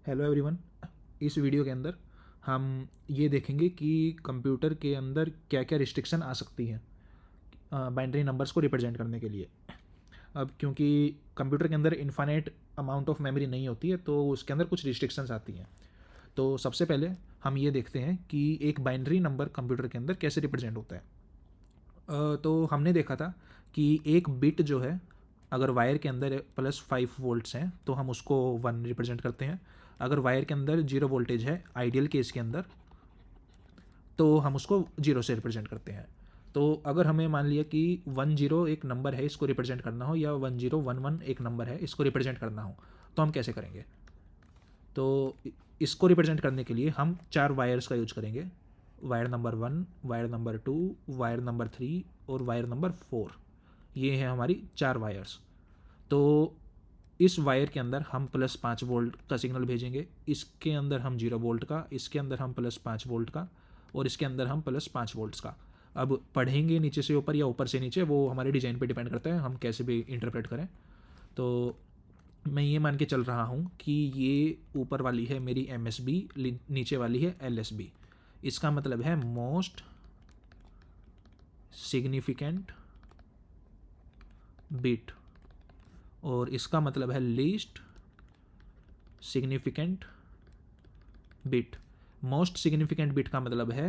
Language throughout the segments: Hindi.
Hello everyone. इस वीडियो के अंदर हम ये देखेंगे कि कंप्यूटर के अंदर क्या क्या रिस्ट्रिक्शन आ सकती हैं बाइनरी नंबर्स को रिप्रेजेंट करने के लिए। अब क्योंकि कंप्यूटर के अंदर इन्फाइनाइट अमाउंट ऑफ मेमोरी नहीं होती है तो उसके अंदर कुछ रिस्ट्रिक्शंस आती हैं। तो सबसे पहले हम ये देखते हैं कि एक बाइनरी नंबर कंप्यूटर के अंदर कैसे रिप्रेजेंट होता है। तो हमने देखा था कि एक बिट जो है, अगर वायर के अंदर +5 वोल्ट्स हैं तो हम उसको 1 रिप्रेजेंट करते हैं। अगर वायर के अंदर 0 वोल्टेज है आइडियल केस के अंदर तो हम उसको 0 से रिप्रेजेंट करते हैं। तो अगर हमें मान लिया कि 10 एक नंबर है, इसको रिप्रेजेंट करना हो, या 1011 एक नंबर है, इसको रिप्रेजेंट करना हो, तो हम कैसे करेंगे? तो इसको रिप्रेजेंट करने के लिए हम 4 वायर्स का यूज करेंगे। Wire number 1, wire number 2, wire number 3 और वायर नंबर 4। ये हैं हमारी 4 वायर्स। तो इस वायर के अंदर हम +5 वोल्ट का सिग्नल भेजेंगे, इसके अंदर हम 0 वोल्ट का, इसके अंदर हम +5 वोल्ट का, और इसके अंदर हम +5 वोल्ट्स का। अब पढ़ेंगे नीचे से ऊपर या ऊपर से नीचे, वो हमारे डिज़ाइन पे डिपेंड करता है, हम कैसे भी इंटरप्रेट करें। तो मैं ये मान के चल रहा हूँ कि ये ऊपर वाली है मेरी MSB, नीचे वाली है LSB। इसका मतलब है मोस्ट सिग्निफिकेंट बिट, और इसका मतलब है least significant bit. Most significant bit का मतलब है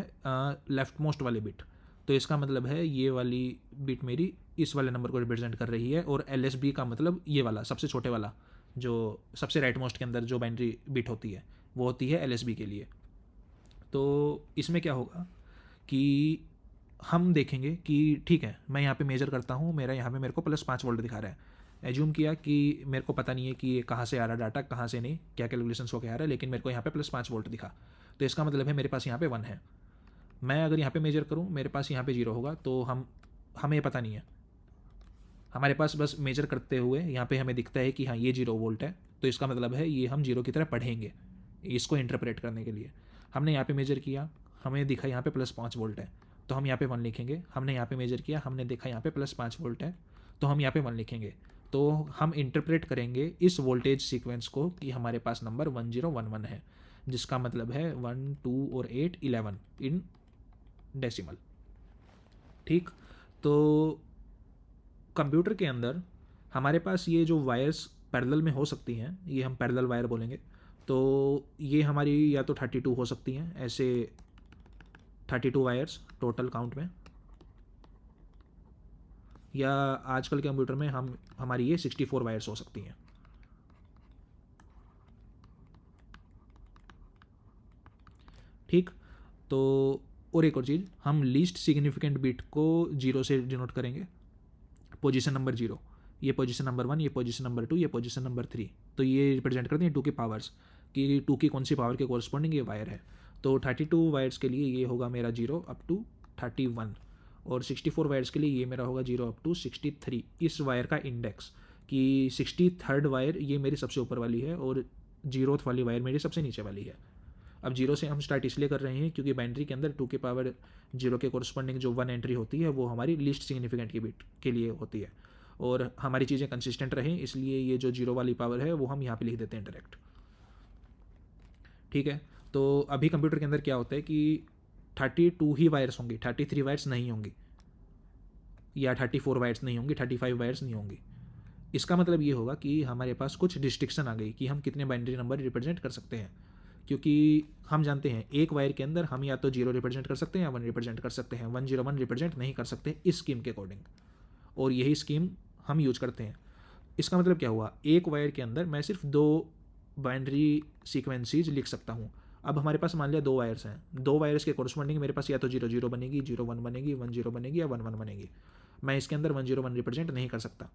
लेफ्ट मोस्ट वाले बिट। तो इसका मतलब है ये वाली बिट मेरी इस वाले नंबर को रिप्रेजेंट कर रही है, और LSB का मतलब ये वाला सबसे छोटे वाला, जो सबसे राइट मोस्ट के अंदर जो बाइनरी बिट होती है वो होती है LSB के लिए। तो इसमें क्या होगा कि हम देखेंगे कि ठीक है, मैं यहाँ पे मेजर करता हूँ, मेरा यहाँ पे मेरे को +5 वोल्ट दिखा रहा है। एज्यूम किया कि मेरे को पता नहीं है कि ये कहाँ से आ रहा डाटा, कहाँ से नहीं, क्या कैलकुलेशन हो के आ रहा है, लेकिन मेरे को यहाँ पे +5 वोल्ट दिखा। तो इसका मतलब है मेरे पास यहाँ पे 1 है। मैं अगर यहाँ पे मेजर करूँ, मेरे पास यहाँ पे 0 होगा, तो हमें पता नहीं है। हमारे पास बस मेजर करते हुए यहाँ पे हमें दिखता है कि हाँ ये 0 वोल्ट है, तो इसका मतलब है ये हम 0 की तरह पढ़ेंगे इसको इंटरप्रेट करने के लिए। हमने यहाँ पे मेजर किया, हमें दिखा यहाँ पे +5 वोल्ट है, तो हम यहाँ पे 1 लिखेंगे। हमने यहाँ पे मेजर किया, हमने देखा यहाँ पे +5 वोल्ट है, तो हम यहाँ पे 1 लिखेंगे। तो हम इंटरप्रेट करेंगे इस वोल्टेज सीक्वेंस को कि हमारे पास नंबर 1011 है, जिसका मतलब है 1, 2 और 8 11 इन डेसिमल। ठीक। तो कंप्यूटर के अंदर हमारे पास ये जो वायर्स पैरेलल में हो सकती हैं, ये हम पैरेलल वायर बोलेंगे। तो ये हमारी या तो 32 हो सकती हैं, ऐसे 32 वायर्स टोटल काउंट में, या आजकल के कंप्यूटर में हमारी ये 64 वायर्स हो सकती हैं। ठीक। तो और एक और चीज़, हम लीस्ट सिग्निफिकेंट बिट को 0 से डिनोट करेंगे। पोजीशन नंबर 0, ये पोजीशन नंबर 1, ये पोजीशन नंबर 2, ये पोजीशन नंबर 3। तो ये रिप्रेजेंट करते हैं 2 की पावर्स, कि 2 की कौन सी पावर के कॉरस्पॉन्डिंग ये वायर है। तो 32 वायर्स के लिए ये होगा मेरा 0 अप टू 31, और 64 वायर्स के लिए ये मेरा होगा 0 अप टू 63। इस वायर का इंडेक्स कि 63rd वायर ये मेरी सबसे ऊपर वाली है, और 0th वाली वायर मेरी सबसे नीचे वाली है। अब 0 से हम स्टार्ट इसलिए कर रहे हैं क्योंकि बाइनरी के अंदर 2 की पावर 0 के कॉरस्पॉन्डिंग जो 1 एंट्री होती है वो हमारी लीस्ट सिग्निफिकेंट की बिट के लिए होती है, और हमारी चीज़ें कंसिस्टेंट रहें इसलिए ये जो 0 वाली पावर है वो हम यहाँ पे लिख देते हैं डायरेक्ट। ठीक है। तो अभी कंप्यूटर के अंदर क्या होता है कि 32 ही वायर्स होंगी, 33 वायर्स नहीं होंगी, या 34 वायर्स नहीं होंगी, 35 वायर्स नहीं होंगी। इसका मतलब ये होगा कि हमारे पास कुछ रिस्ट्रिक्शन आ गई कि हम कितने बाइनरी नंबर रिप्रेजेंट कर सकते हैं, क्योंकि हम जानते हैं एक वायर के अंदर हम या तो 0 रिप्रेजेंट कर सकते हैं या 1 रिप्रेजेंट कर सकते हैं, 101 रिप्रेजेंट नहीं कर सकते इस स्कीम के अकॉर्डिंग, और यही स्कीम हम यूज करते हैं। इसका मतलब क्या हुआ, एक वायर के अंदर मैं सिर्फ 2 बाइनरी सीक्वेंसीज लिख सकता हूँ। अब हमारे पास मान लिया 2 वायर्स हैं, 2 वायर्स के कॉरस्पॉन्डिंग मेरे पास या तो 0 0 बनेगी, 0 1 बनेगी, 1 0 बनेगी, या 1 1 बनेगी। मैं इसके अंदर 101 रिप्रेजेंट नहीं कर सकता।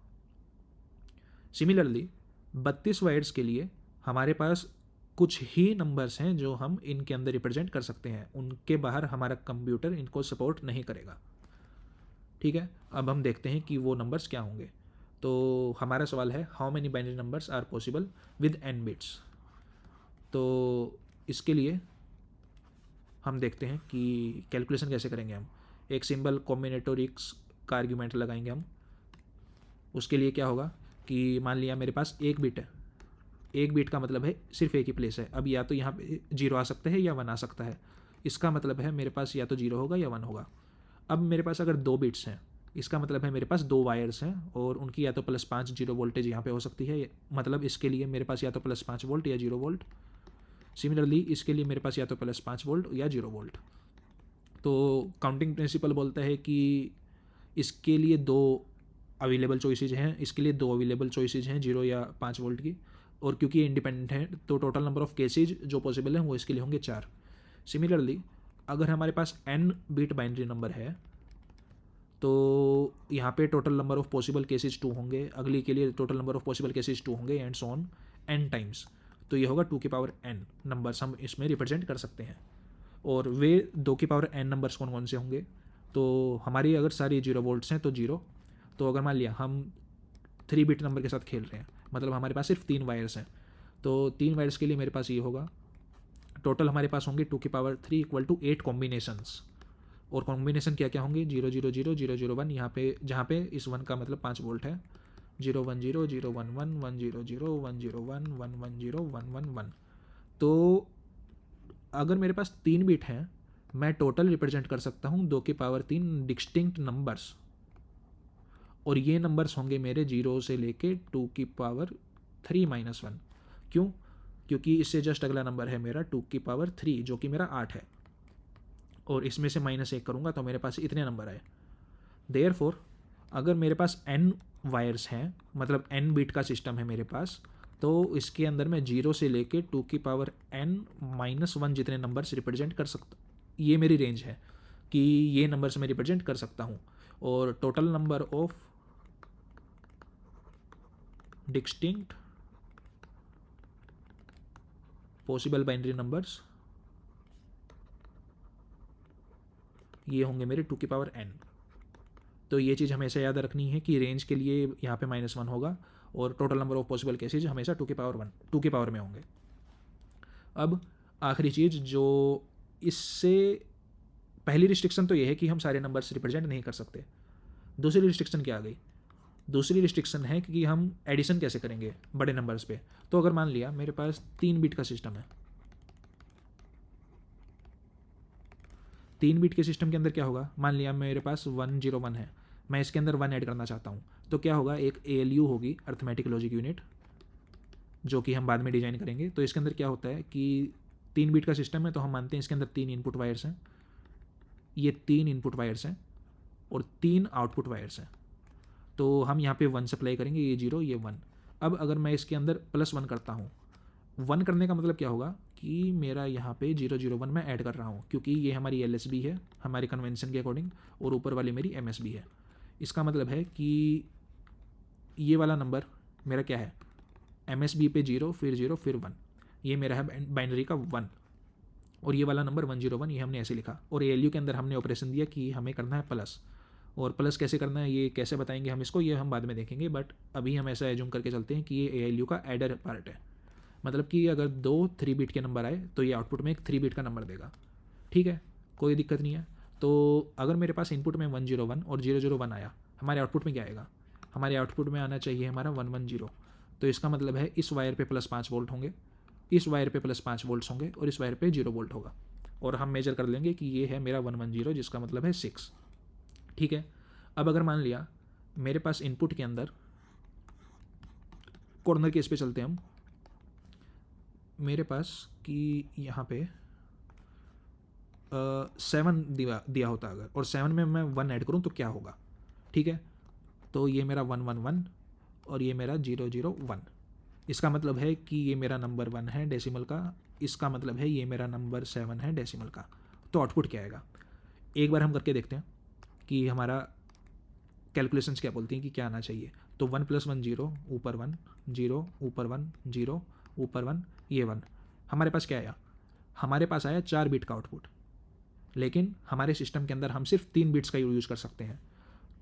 सिमिलरली 32 वायर्स के लिए हमारे पास कुछ ही नंबर्स हैं जो हम इनके अंदर रिप्रेजेंट कर सकते हैं, उनके बाहर हमारा कंप्यूटर इनको सपोर्ट नहीं करेगा। ठीक है। अब हम देखते हैं कि वो नंबर्स क्या होंगे। तो हमारा सवाल है how many binary numbers are possible with n bits. तो इसके लिए हम देखते हैं कि कैलकुलेशन कैसे करेंगे। हम एक सिंबल कॉम्बिनेटोरिक्स का आर्ग्यूमेंट लगाएंगे हम। उसके लिए क्या होगा कि मान लिया मेरे पास एक बिट है, एक बीट का मतलब है सिर्फ एक ही प्लेस है। अब या तो यहाँ पे 0 आ सकता है या 1 आ सकता है। इसका मतलब है मेरे पास या तो 0 होगा या 1 होगा। अब मेरे पास अगर 2 बिट्स हैं, इसका मतलब है मेरे पास 2 वायर्स हैं और उनकी या तो +5 जीरो वोल्टेज यहाँ पे हो सकती है, मतलब इसके लिए मेरे पास या तो +5 वोल्ट या 0 वोल्ट। सिमिलरली इसके लिए मेरे पास या तो +5 वोल्ट या 0 वोल्ट। तो काउंटिंग प्रिंसिपल बोलता है कि इसके लिए 2 अवेलेबल चॉइसेज हैं, इसके लिए 2 अवेलेबल चॉइसेज हैं 0 या 5 वोल्ट की, और क्योंकि ये इंडिपेंडेंट है तो टोटल नंबर ऑफ केसेज जो पॉसिबल हैं वो इसके लिए होंगे 4। सिमिलरली अगर हमारे पास n बिट बाइनरी नंबर है तो यहाँ पे total number of possible cases 2 होंगे, अगली के लिए total number of possible cases 2 होंगे and so on n times. तो ये होगा 2 की पावर n नंबर्स हम इसमें रिप्रेजेंट कर सकते हैं। और वे 2 की पावर n नंबर्स कौन कौन से होंगे, तो हमारी अगर सारी 0 वोल्ट्स हैं तो 0। तो अगर मान लिया हम 3 बिट नंबर के साथ खेल रहे हैं, मतलब हमारे पास सिर्फ 3 वायर्स हैं, तो 3 वायर्स के लिए मेरे पास ये होगा, टोटल हमारे पास होंगे 2 की पावर 3 इक्वल टू 8 कॉम्बिनेशंस। और कॉम्बिनेशन क्या क्या होंगे, 0 0 0 0 0 1, यहाँ पे जहाँ पे इस 1 का मतलब 5 वोल्ट है, 0 1 0 0 1 1 1 0 0 1 0 1 1 1 0 1 1 1। तो अगर मेरे पास 3 बिट हैं, मैं टोटल रिप्रेजेंट कर सकता हूँ 2 की पावर 3 डिस्टिंक्ट नंबर्स, और ये नंबर्स होंगे मेरे 0 से लेके 2 की पावर 3 -1। क्यों? क्योंकि इससे जस्ट अगला नंबर है मेरा 2 की पावर 3 जो कि मेरा 8 है, और इसमें से -1 करूँगा तो मेरे पास इतने नंबर आए। देयरफॉर अगर मेरे पास n वायर्स हैं, मतलब n बिट का सिस्टम है मेरे पास, तो इसके अंदर मैं 0 से लेके 2 की पावर n -1 जितने नंबर्स रिप्रेजेंट कर सकता, ये मेरी रेंज है कि ये नंबर्स मैं रिप्रेजेंट कर सकता हूँ। और total number of distinct possible binary numbers ये होंगे मेरे 2 की पावर n। तो ये चीज़ हमेशा याद रखनी है कि रेंज के लिए यहाँ पे -1 होगा और total number of possible cases हमेशा 2 की पावर 1 2 की पावर में होंगे। अब आखिरी चीज़ जो इससे, पहली रिस्ट्रिक्शन तो ये है कि हम सारे नंबर्स रिप्रेजेंट नहीं कर सकते। दूसरी रिस्ट्रिक्शन क्या आ गई, दूसरी रिस्ट्रिक्शन है कि हम एडिशन कैसे करेंगे बड़े नंबर्स पे। तो अगर मान लिया मेरे पास 3 बिट का सिस्टम है, 3 बिट के सिस्टम के अंदर क्या होगा, मान लिया मेरे पास 101 है, मैं इसके अंदर 1 ऐड करना चाहता हूँ, तो क्या होगा, एक ALU होगी, अर्थमेटिक लॉजिक यूनिट, जो कि हम बाद में डिजाइन करेंगे। तो इसके अंदर क्या होता है कि 3 बिट का सिस्टम है तो हम मानते हैं इसके अंदर 3 इनपुट वायर्स हैं, ये 3 इनपुट वायर्स हैं और 3 आउटपुट वायर्स हैं। तो हम यहाँ पे 1 सप्लाई करेंगे, ये 0 ये 1। अब अगर मैं इसके अंदर +1 करता हूँ, 1 करने का मतलब क्या होगा कि मेरा यहाँ पे 0 0 1 मैं ऐड कर रहा हूँ, क्योंकि ये हमारी LSB है हमारे कन्वेंशन के अकॉर्डिंग, और ऊपर वाली मेरी MSB है। इसका मतलब है कि ये वाला नंबर मेरा क्या है, MSB पे 0 फिर 0 फिर 1, ये मेरा है बाइनरी का 1, और ये वाला नंबर 101 ये हमने ऐसे लिखा। और ALU के अंदर हमने ऑपरेशन दिया कि हमें करना है प्लस, और प्लस कैसे करना है ये कैसे बताएंगे हम इसको, ये हम बाद में देखेंगे, बट अभी हम ऐसा एज्यूम करके चलते हैं कि ये ALU का एडर पार्ट है। मतलब कि अगर 2 3 बिट के नंबर आए तो ये आउटपुट में एक 3 बिट का नंबर देगा। ठीक है, कोई दिक्कत नहीं है। तो अगर मेरे पास इनपुट में 101 और 001 आया, हमारे आउटपुट में क्या आएगा, हमारे आउटपुट में आना चाहिए हमारा 110। तो इसका मतलब है इस वायर पे +5 वोल्ट होंगे, इस वायर पे +5 वोल्ट्स होंगे और इस वायर पे 0 वोल्ट होगा, और हम मेजर कर लेंगे कि ये है मेरा 110 जिसका मतलब है 6। ठीक है, अब अगर मान लिया मेरे पास इनपुट के अंदर, कॉर्नर केस पे चलते हैं हम, मेरे पास कि यहाँ पे 7 दिया होता अगर, और 7 में मैं 1 ऐड करूँ तो क्या होगा। ठीक है, तो ये मेरा 111 और ये मेरा 001। इसका मतलब है कि ये मेरा नंबर 1 है डेसिमल का, इसका मतलब है ये मेरा नंबर 7 है डेसिमल का। तो आउटपुट क्या आएगा, एक बार हम करके देखते हैं कि हमारा कैलकुलेशंस क्या बोलती हैं कि क्या आना चाहिए। तो 1 + 1 0 ऊपर 1 0 ऊपर 1 0 ऊपर 1 ये 1, हमारे पास क्या आया, हमारे पास आया 4 बिट का आउटपुट। लेकिन हमारे सिस्टम के अंदर हम सिर्फ 3 बिट्स का यूज़ कर सकते हैं,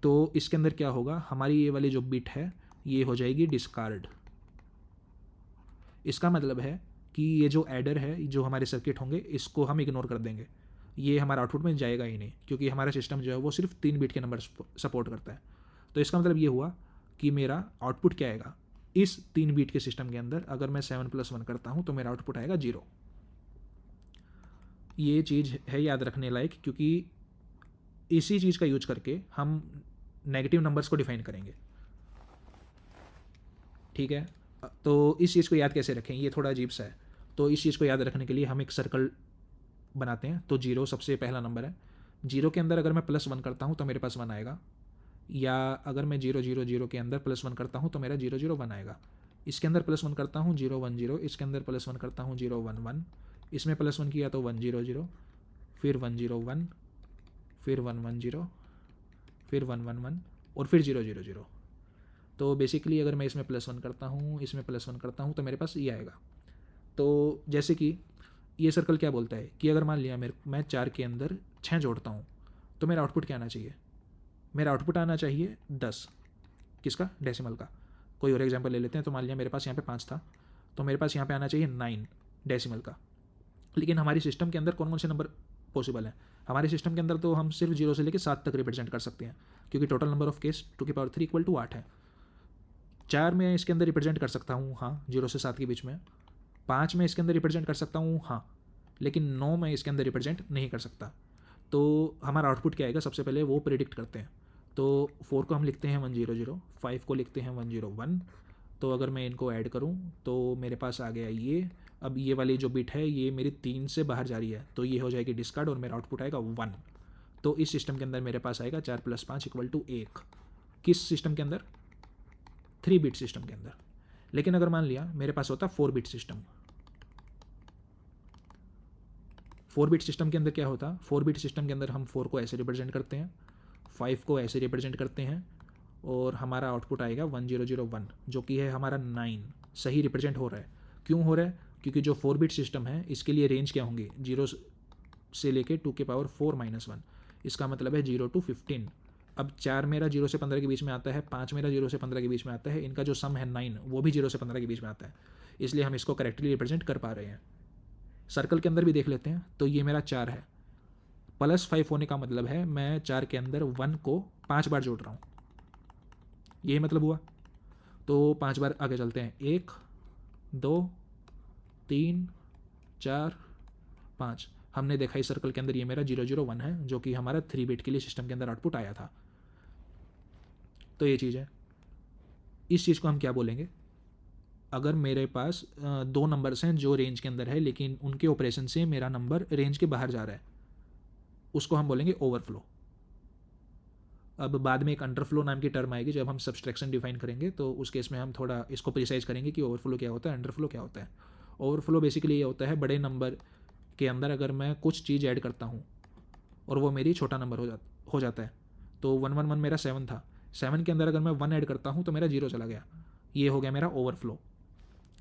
तो इसके अंदर क्या होगा, हमारी ये वाली जो बिट है ये हो जाएगी डिस्कार्ड। इसका मतलब है कि ये जो एडर है, जो हमारे सर्किट होंगे, इसको हम इग्नोर कर देंगे, ये हमारा आउटपुट में जाएगा ही नहीं, क्योंकि हमारा सिस्टम जो है वो सिर्फ 3 बिट के नंबर सपोर्ट करता है। तो इसका मतलब ये हुआ कि मेरा आउटपुट क्या आएगा, इस 3 बीट के सिस्टम के अंदर अगर मैं 7+1 करता हूँ तो मेरा आउटपुट आएगा 0। ये चीज़ है याद रखने लायक, क्योंकि इसी चीज़ का यूज करके हम नेगेटिव नंबर्स को डिफाइन करेंगे। ठीक है, तो इस चीज़ को याद कैसे रखें, ये थोड़ा अजीब सा है। तो इस चीज़ को याद रखने के लिए हम एक सर्कल बनाते हैं। तो 0 सबसे पहला नंबर है। 0 के अंदर अगर मैं +1 करता हूँ तो मेरे पास 1 आएगा, या अगर मैं 0 0 0 के अंदर +1 करता हूँ तो मेरा 0 0 1 आएगा। इसके अंदर +1 करता हूँ 0 1 0, इसके अंदर +1 करता हूँ 0 1 1, इसमें +1 किया तो 1 0 0, फिर 1 0 1, फिर 1 1 0, फिर 1 1 1 और फिर 0 0 0। तो बेसिकली अगर मैं इसमें +1 करता हूँ, इसमें +1 करता हूँ तो मेरे पास ये आएगा। तो जैसे कि ये सर्कल क्या बोलता है कि अगर मान लिया मैं 4 के अंदर 6 जोड़ता हूँ तो मेरा आउटपुट क्या आना चाहिए? मेरा आउटपुट आना चाहिए 10। किसका? डेसिमल का। कोई और एग्जांपल ले लेते हैं। तो मान लिया मेरे पास यहाँ पे 5 था, तो मेरे पास यहाँ पे आना चाहिए 9 डेसिमल का। लेकिन हमारी सिस्टम के अंदर कौन कौन से नंबर पॉसिबल हैं? हमारे सिस्टम के अंदर तो हम सिर्फ 0 से लेकर 7 तक रिप्रेजेंट कर सकते हैं, क्योंकि टोटल नंबर ऑफ केस 2⁻³ = 8 है। 4 में इसके अंदर रिप्रेजेंट कर सकता हूँ, हाँ, 0 से 7 के बीच में। 5 में इसके अंदर रिप्रेजेंट कर सकता हूँ, हाँ, लेकिन 9 में इसके अंदर रिप्रेजेंट नहीं कर सकता। तो हमारा आउटपुट क्या आएगा सबसे पहले वो प्रेडिक्ट करते हैं। तो 4 को हम लिखते हैं 1 0 0, 5 को लिखते हैं 1 0 1। तो अगर मैं इनको ऐड करूं तो मेरे पास आ गया ये। अब ये वाली जो बिट है ये मेरी 3 से बाहर जा रही है, तो ये हो जाएगी डिस्कार्ड और मेरा आउटपुट आएगा 1। तो इस सिस्टम के अंदर मेरे पास आएगा 4 + 5 = 1। किस सिस्टम के अंदर? 3 बिट सिस्टम के अंदर। लेकिन अगर मान लिया मेरे पास होता 4 बिट सिस्टम, 4 बिट सिस्टम के अंदर क्या होता? 4 बिट सिस्टम के अंदर हम 4 को ऐसे रिप्रेजेंट करते हैं, 5 को ऐसे रिप्रेजेंट करते हैं, और हमारा आउटपुट आएगा 1 0 0 1, जो कि है हमारा 9। सही रिप्रेजेंट हो रहा है। क्यों हो रहा है? क्योंकि जो 4 बिट सिस्टम है इसके लिए रेंज क्या होंगी? 0 से लेके 2⁻4 - 1। इसका मतलब है 0 to 15। अब 4 मेरा 0 से 15 के बीच में आता है, 5 मेरा 0 से 15 के बीच में आता है, इनका जो सम है 9 वो भी 0 से 15 के बीच में आता है, इसलिए हम इसको करेक्टली रिप्रेजेंट कर पा रहे हैं। सर्कल के अंदर भी देख लेते हैं। तो ये मेरा 4 है, +5 होने का मतलब है मैं 4 के अंदर 1 को 5 बार जोड़ रहा हूँ, यही मतलब हुआ। तो 5 बार आगे चलते हैं। 1 2 3 4 5। हमने देखा इस सर्कल के अंदर ये मेरा 0 0 1 है, जो कि हमारा 3 बिट के लिए सिस्टम के अंदर आउटपुट आया था। तो ये चीज़ है। इस चीज़ को हम क्या बोलेंगे? अगर मेरे पास 2 नंबर्स हैं जो रेंज के अंदर है, लेकिन उनके ऑपरेशन से मेरा नंबर रेंज के बाहर जा रहा है, उसको हम बोलेंगे ओवरफ्लो। अब बाद में एक अंडरफ्लो नाम की टर्म आएगी जब हम सब्सट्रैक्शन डिफाइन करेंगे, तो उस केस में हम थोड़ा इसको प्रिसाइज करेंगे कि ओवरफ्लो क्या होता है, अंडरफ्लो क्या होता है। ओवरफ्लो बेसिकली ये होता है बड़े नंबर के अंदर अगर मैं कुछ चीज़ ऐड करता हूँ और वो मेरी छोटा नंबर हो जाता है। तो 1 1 1 मेरा 7 था, 7 के अंदर अगर मैं 1 ऐड करता हूँ तो मेरा 0 चला गया, ये हो गया मेरा ओवरफ्लो।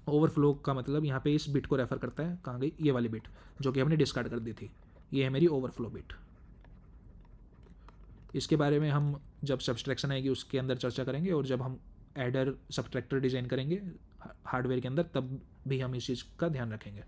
ओवरफ्लो का मतलब यहाँ पे इस बिट को रेफर करता है। कहाँ गई ये वाली बिट जो कि हमने डिस्कार्ड कर दी थी, ये है मेरी ओवरफ्लो बिट। इसके बारे में हम जब सब्सट्रैक्शन आएगी उसके अंदर चर्चा करेंगे, और जब हम एडर सब्सट्रैक्टर डिज़ाइन करेंगे हार्डवेयर के अंदर तब भी हम इस चीज़ का ध्यान रखेंगे।